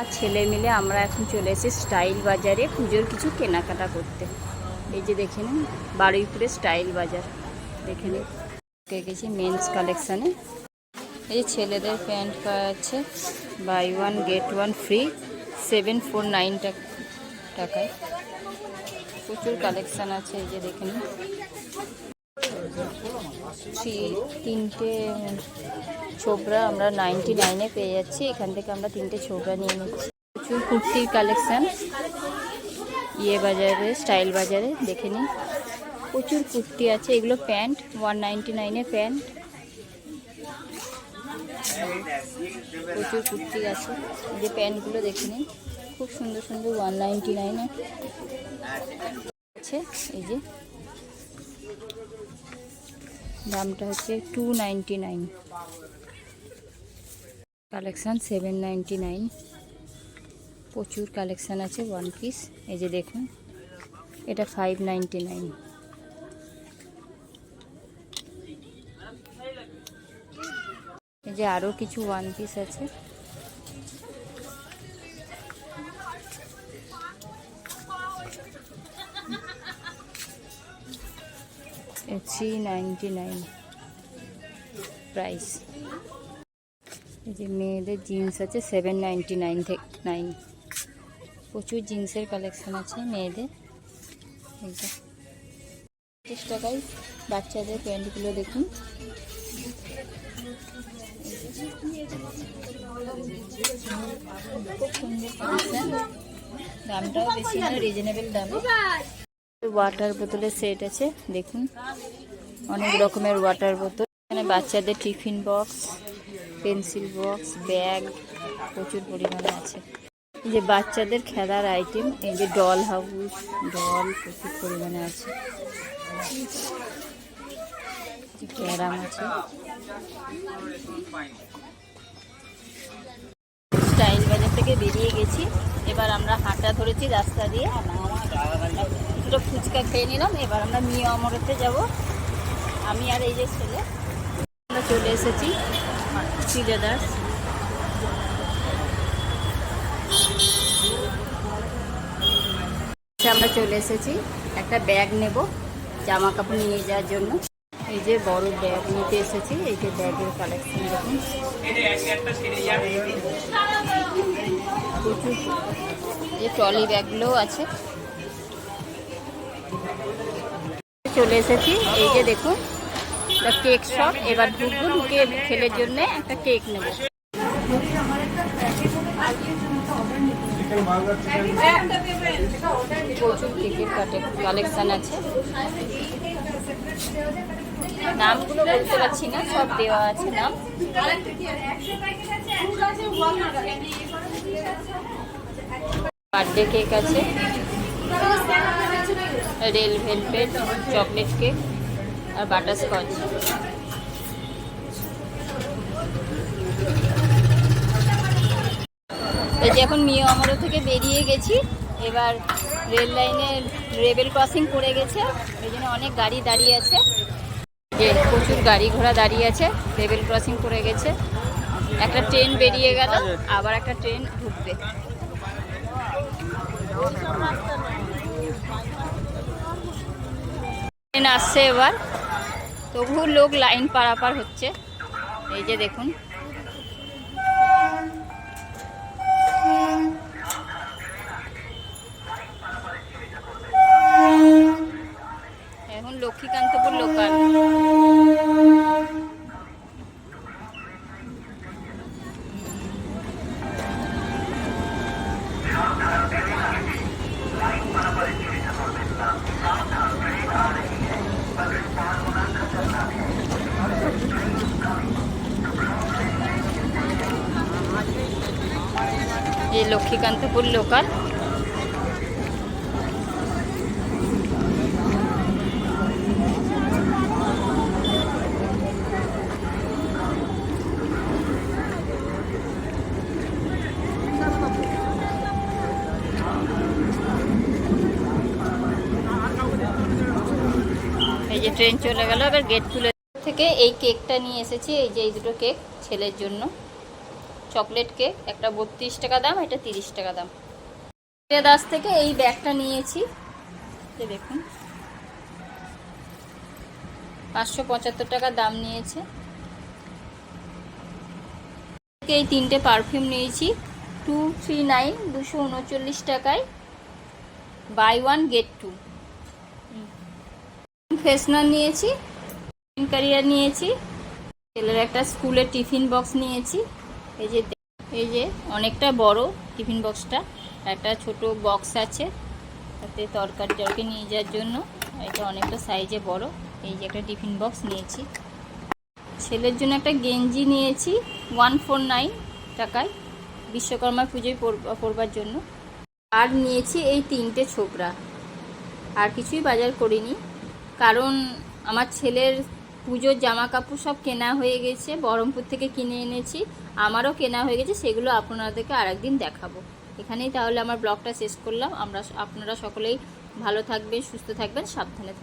আর ছেলে মিলে আমরা এখন চলে এসেছি স্টাইল বাজারে পুজোর কিছু কেনাকাটা করতে। এই যে দেখে নিন, বারুইপুরে স্টাইল বাজার। দেখে নিন, গেছি মেন্স কালেকশানে। এই যে ছেলেদের প্যান্ট পাওয়া যাচ্ছে buy one get one free, 749 টাকায়। প্রচুর কালেকশান আছে। এই যে দেখে নিন, তিনটে ছোবরা আমরা 99-এ পেয়ে যাচ্ছি। এখান থেকে আমরা তিনটে ছোবরা নিয়ে নিচ্ছি। প্রচুর কুর্তির কালেকশান ইয়ে বাজারে, স্টাইল বাজারে। দেখে নিন, প্রচুর কুর্তি আছে। এগুলো প্যান্ট 199-এ প্যান্ট। প্রচুর কুর্তি আছে। এই যে প্যান্টগুলো দেখে নিন, খুব সুন্দর সুন্দর 199-এ আছে। এই যে দামটা হচ্ছে 299, কালেকশান 799। প্রচুর কালেকশান আছে ওয়ান পিস। এই যে দেখুন, এটা 599। এই যে আরও কিছু ওয়ান পিস আছে। $399 প্রাইস। এই যে মেয়েদের জিন্স আছে 799 থেকে 9। প্রচুর জিন্সের কালেকশন আছে মেয়েদের। এই যে 30 টাকায় বাচ্চাদের প্যান্টগুলো দেখুন। খুব সুন্দর কালেকশন, দামটাও বেশি না, রিজনেবল দামে। ওয়াটার বোতলের সেট আছে দেখুন, অনেক রকমের ওয়াটার বোতল। এখানে বাচ্চাদের tiffin box, pencil box, bag প্রচুর পরিমাণে আছে। এই যে বাচ্চাদের খেলার আইটেম, এই যে ডল হাউস, ডল প্রচুর পরিমাণে আছে। ক্যারাম আছে। স্টাইল বাজার থেকে বেরিয়ে গেছি, এবার আমরা হাঁটা ধরেছি রাস্তা দিয়ে। কিছুটা ফুচকা খেয়ে নিলাম। এবার আমরা মিয়া অমরতে যাব, আমি আর এই যে ছেলে। আমরা চলে এসেছি শ্রীদাদাস। আমরা চলে এসেছি, একটা ব্যাগ নেব জামা কাপড় নিয়ে যাওয়ার জন্য। এই যে বড় ব্যাগ নিতে এসেছি। এই যে ব্যাগের কালেকশন দেখুন, প্রচুর। এই ট্রলি ব্যাগগুলোও আছে। চলে এসেছি, এই যে দেখুন কেক শপ। এবার ঢুকবো, ঢুকে ছেলের জন্য একটা কেক নেব। প্রচুর কেকের কালেকশন আছে। নামগুলো বলতে পারছি না, সব দেওয়া আছে নাম। বার্থডে কেক আছে, রেল ভেলভেট, চকলেট কেক আর বাটারস্কচ। এই যে এখন মিয়া অমর থেকে বেরিয়ে গেছি। এবার রেল লাইনের লেভেল ক্রসিং পড়ে গেছে, এই জন্য অনেক গাড়ি দাঁড়িয়ে আছে। যে প্রচুর গাড়ি ঘোড়া দাঁড়িয়ে আছে, লেভেল ক্রসিং পড়ে গেছে। একটা ট্রেন বেরিয়ে গেল, আবার একটা ট্রেন ঢুকবে। ট্রেন আসছে এবার, তবুও লোক লাইন পারাপার হচ্ছে। এই যে দেখুন, এখন লক্ষ্মীকান্তপুর লোকাল। এই লক্ষ্মীকান্তপুর লোকাল। এই যে ট্রেন চলে গেল, এবার গেট খুলে থেকে এই কেকটা নিয়ে এসেছি। এই যে এই দুটো কেক ছেলের জন্য। চকলেট কেক, একটা 32 টাকা দাম, এটা 30 টাকা দাম। দাস থেকে এই ব্যাগটা নিয়েছি, দেখুন 575 টাকা দাম নিয়েছে। এই 3টে পারফিউম নিয়েছি 239, 239 টাকায়, বাই 1 গেট 2। ফ্রেশনার নিয়েছি, ক্যারিয়ার নিয়েছি, ছেলের একটা স্কুলের টিফিন বক্স নিয়েছি। এই যে অনেকটা বড় টিফিন বক্সটা, একটা ছোট বক্স আছে তাতে তরকারি নিয়ে যাওয়ার জন্য, এটা অনেকটা সাইজে বড়। এই যে একটা টিফিন বক্স নিয়েছি। ছেলের জন্য একটা গেঞ্জি নিয়েছি 149 টাকায়, বিশ্বকর্মা পুজোয় পরবার জন্য। আর নিয়েছি এই 3টে ছোবড়া, আর কিছুই বাজার করিনি, কারণ আমার ছেলের পুজোর জামা কাপড় সব কেনা হয়ে গেছে, বহরমপুর থেকে কিনে এনেছি, আমারও কেনা হয়ে গেছে, সেগুলো আপনাদেরকে আরেকদিন দেখাবো। এখানেই তাহলে আমার ব্লগটা শেষ করলাম। আপনারা সকলেই ভালো থাকবেন, সুস্থ থাকবেন, সাবধানে থাকবেন।